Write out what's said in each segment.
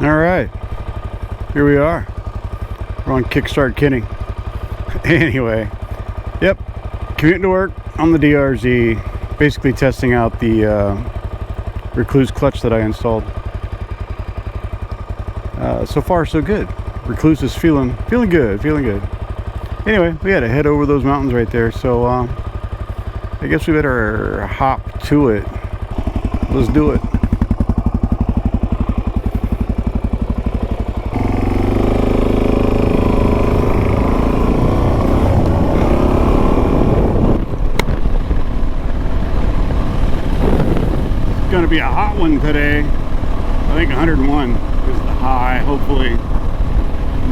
All right, here we are. We're on Kickstart Kidding. Anyway, yep, commuting to work on the DRZ, basically testing out the Rekluse clutch that I installed. So far, so good. Rekluse is feeling good. Anyway, we had to head over those mountains right there, so I guess we better hop to it. Let's do it. It's gonna be a hot one today. I think 101 is the high. Hopefully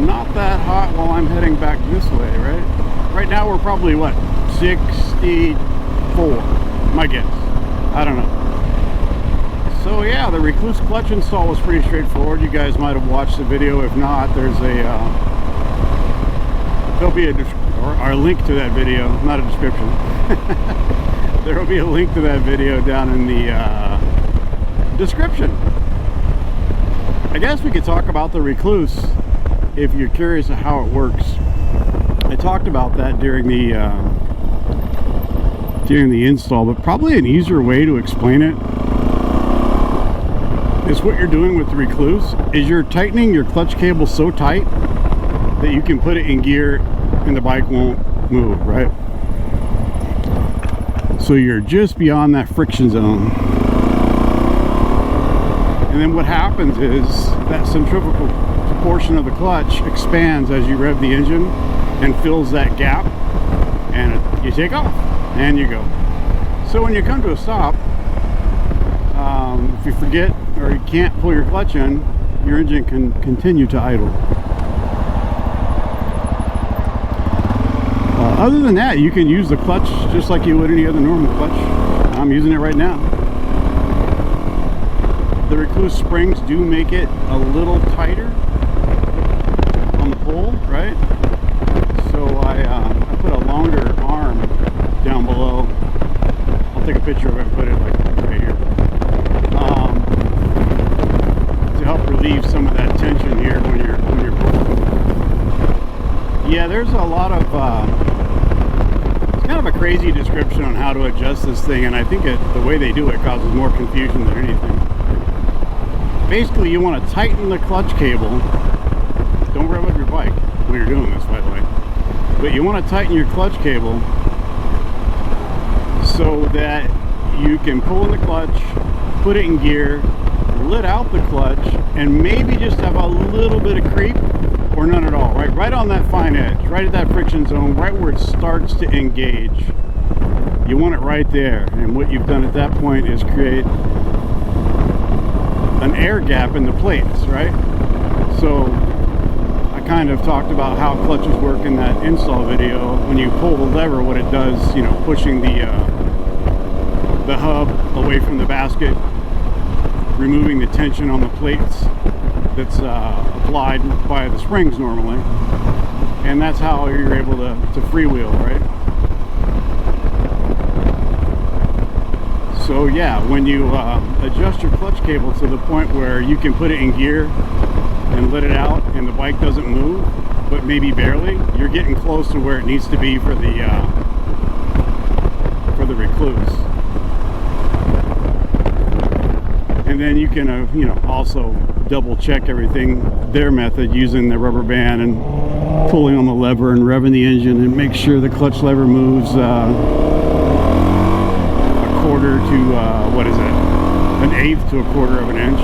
not that hot while I'm heading back this way, right? Right now we're probably, what, 64, my guess. I don't know. So yeah, the Rekluse clutch install was pretty straightforward. You guys might have watched the video. If not, there's there'll be a link to that video, not a description. There will be a link to that video down in the description. I guess we could talk about the Rekluse if you're curious of how it works. I talked about that during the install, but probably an easier way to explain it is what you're doing with the Rekluse is you're tightening your clutch cable so tight that you can put it in gear and the bike won't move, right? So you're just beyond that friction zone. And then what happens is that centrifugal portion of the clutch expands as you rev the engine and fills that gap, and you take off and you go. So when you come to a stop, if you forget or you can't pull your clutch in, your engine can continue to idle. Other than that, you can use the clutch just like you would any other normal clutch. I'm using it right now. The Rekluse springs do make it a little tighter on the pull, right? So I put a longer arm down below. I'll take a picture of it and put it like right here. To help relieve some of that tension here when you're pulling. Yeah, there's a lot of it's kind of a crazy description on how to adjust this thing, and I think the way they do it causes more confusion than anything. Basically, you want to tighten the clutch cable. Don't rev up your bike when you're doing this, by the way. But you want to tighten your clutch cable so that you can pull in the clutch, put it in gear, let out the clutch, and maybe just have a little bit of creep or none at all, right? Right on that fine edge, right at that friction zone, right where it starts to engage. You want it right there. And what you've done at that point is create an air gap in the plates, right? So I kind of talked about how clutches work in that install video. When you pull the lever, what it does, you know, pushing the hub away from the basket, removing the tension on the plates that's applied by the springs normally, and that's how you're able to freewheel, right? So yeah, when you adjust your clutch cable to the point where you can put it in gear and let it out and the bike doesn't move, but maybe barely, you're getting close to where it needs to be for the Rekluse. And then you can you know, also double check everything, their method, using the rubber band and pulling on the lever and revving the engine and make sure the clutch lever moves quarter to what is it, an eighth to a quarter of an inch.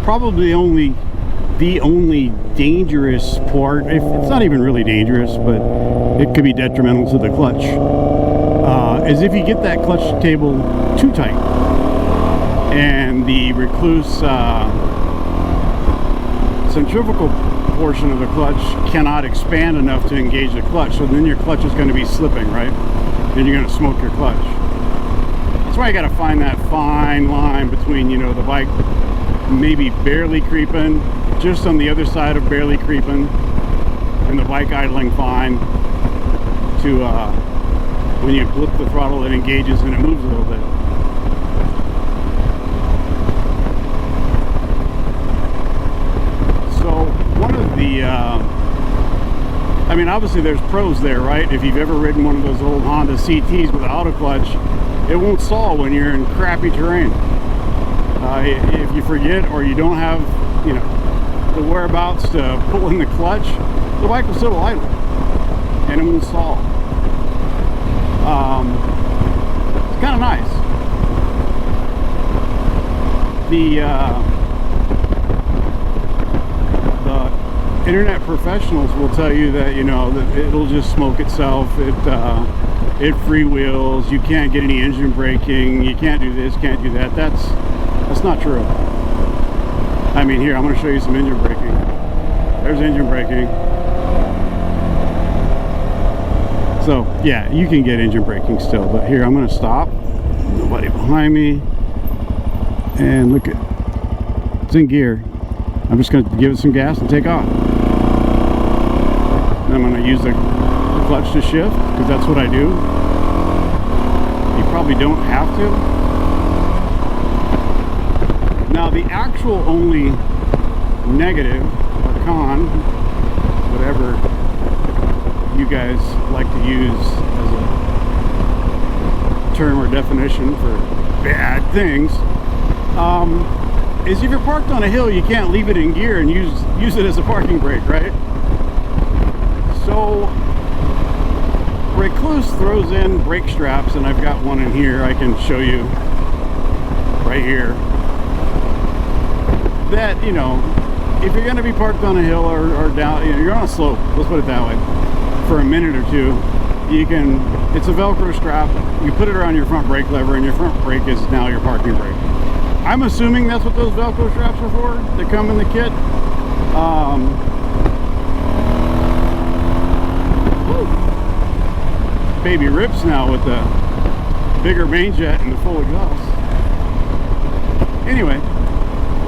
Probably the only dangerous part, if it's not even really dangerous, but it could be detrimental to the clutch, is if you get that clutch cable too tight. And the Rekluse centrifugal portion of the clutch cannot expand enough to engage the clutch, so then your clutch is going to be slipping, right? Then you're going to smoke your clutch. That's why you got to find that fine line between, you know, the bike maybe barely creeping, just on the other side of barely creeping, and the bike idling fine, to when you flip the throttle it engages and it moves a little bit. So one of the I mean, obviously there's pros there, right? If you've ever ridden one of those old Honda CTs with an auto clutch, it won't stall when you're in crappy terrain. If you forget or you don't have, you know, the whereabouts to pull in the clutch, the bike will still idle and it won't stall. It's kind of nice. The internet professionals will tell you that, you know, that it'll just smoke itself. It freewheels. You can't get any engine braking. You can't do this, can't do that. That's not true. I mean, here, I'm going to show you some engine braking. There's engine braking. So, yeah, you can get engine braking still. But here, I'm going to stop. Nobody behind me. And look at, it's in gear. I'm just going to give it some gas and take off. And I'm going to use the clutch to shift, because that's what I do. You probably don't have to. Now, the actual only negative or con, whatever you guys like to use as a term or definition for bad things, is if you're parked on a hill, you can't leave it in gear and use it as a parking brake, right? So Rekluse throws in brake straps, and I've got one in here I can show you right here, that, you know, if you're going to be parked on a hill or down, you know, you're on a slope, let's put it that way, for a minute or two, you can, it's a Velcro strap, you put it around your front brake lever, and your front brake is now your parking brake. I'm assuming that's what those Velcro straps are for, that come in the kit. Baby rips now with the bigger main jet and the full exhaust. Anyway,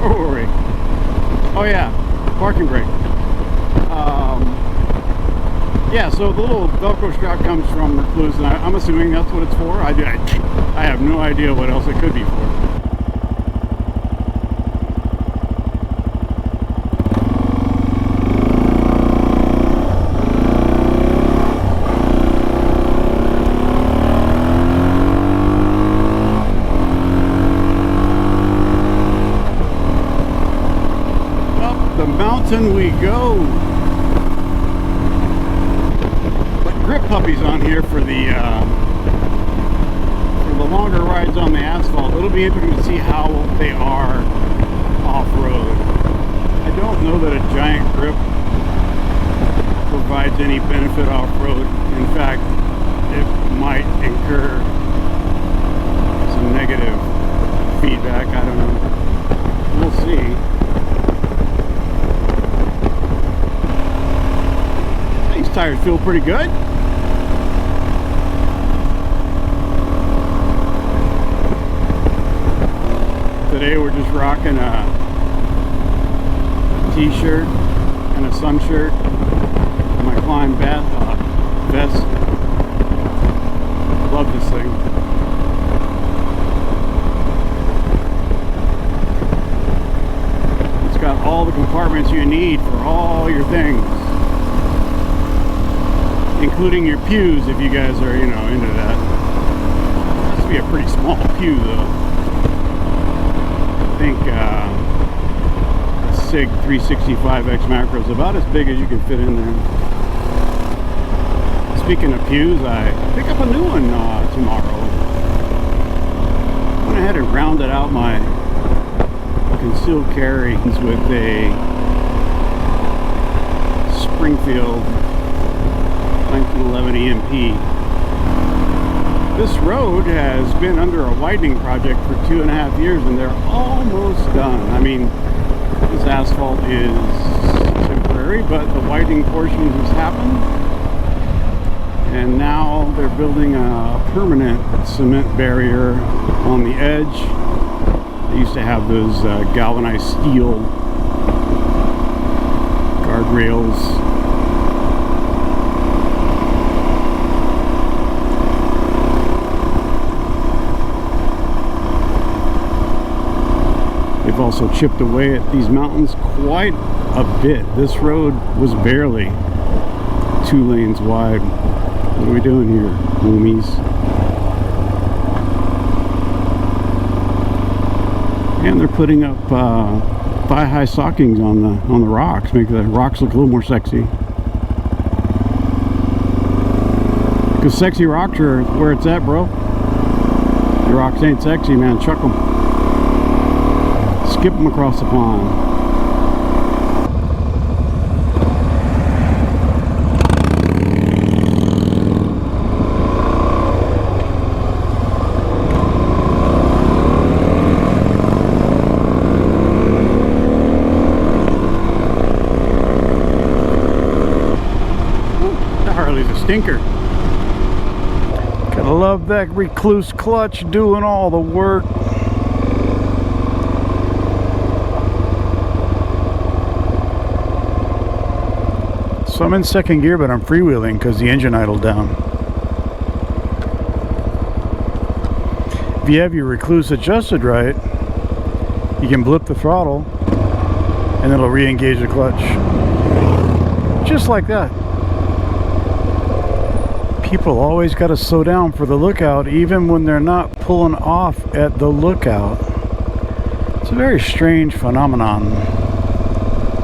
where were we? Oh yeah, parking brake. Yeah, so the little Velcro strap comes from Rekluse, and I'm assuming that's what it's for. I have no idea what else it could be for. We go. But grip puppies on here for the longer rides on the asphalt. It'll be interesting to see how they are off-road. I don't know that a giant grip provides any benefit off-road. In fact, it might incur some negative feedback. I don't know. We'll see. Tires feel pretty good. Today we're just rocking a t-shirt and a sun shirt, my Klein vest. Love this thing. It's got all the compartments you need for all your things, including your pews, if you guys are, you know, into that. It has to be a pretty small pew, though. I think SIG 365X macro is about as big as you can fit in there. Speaking of pews, I pick up a new one tomorrow. Went ahead and rounded out my concealed carry with a Springfield 1911 EMP. This road has been under a widening project for 2.5 years, and they're almost done. I mean, this asphalt is temporary, but the widening portion has happened, and now they're building a permanent cement barrier on the edge, They used to have those galvanized steel guardrails. They've also chipped away at these mountains quite a bit. This road was barely 2 lanes wide. What are we doing here, homies? And they're putting up thigh-high stockings on the rocks, make the rocks look a little more sexy. Because sexy rocks are where it's at, bro. Your rocks ain't sexy, man. Chuck them. Skip them across the pond. Harley's a stinker. Gotta love that Rekluse clutch doing all the work. So I'm in second gear, but I'm freewheeling because the engine idled down. If you have your Rekluse adjusted right, you can blip the throttle and it'll re-engage the clutch. Just like that. People always got to slow down for the lookout, even when they're not pulling off at the lookout. It's a very strange phenomenon.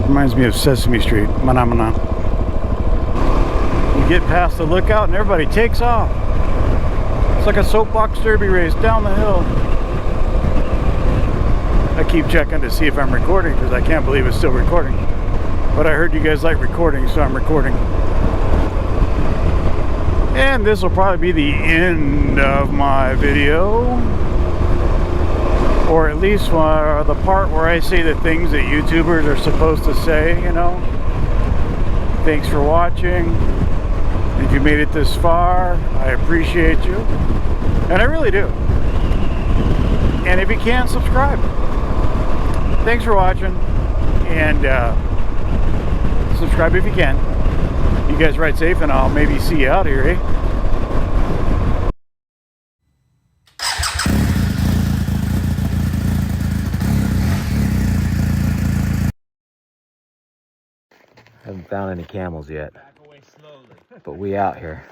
Reminds me of Sesame Street phenomenon. You get past the lookout and everybody takes off. It's like a soapbox derby race down the hill. I keep checking to see if I'm recording because I can't believe it's still recording. But I heard you guys like recording, so I'm recording. And this will probably be the end of my video, or at least the part where I say the things that YouTubers are supposed to say, you know. Thanks for watching. If you made it this far, I appreciate you, and I really do. And if you can, subscribe. Thanks for watching, and subscribe if you can. You guys ride safe, and I'll maybe see you out here, eh? Haven't found any camels yet, but we out here.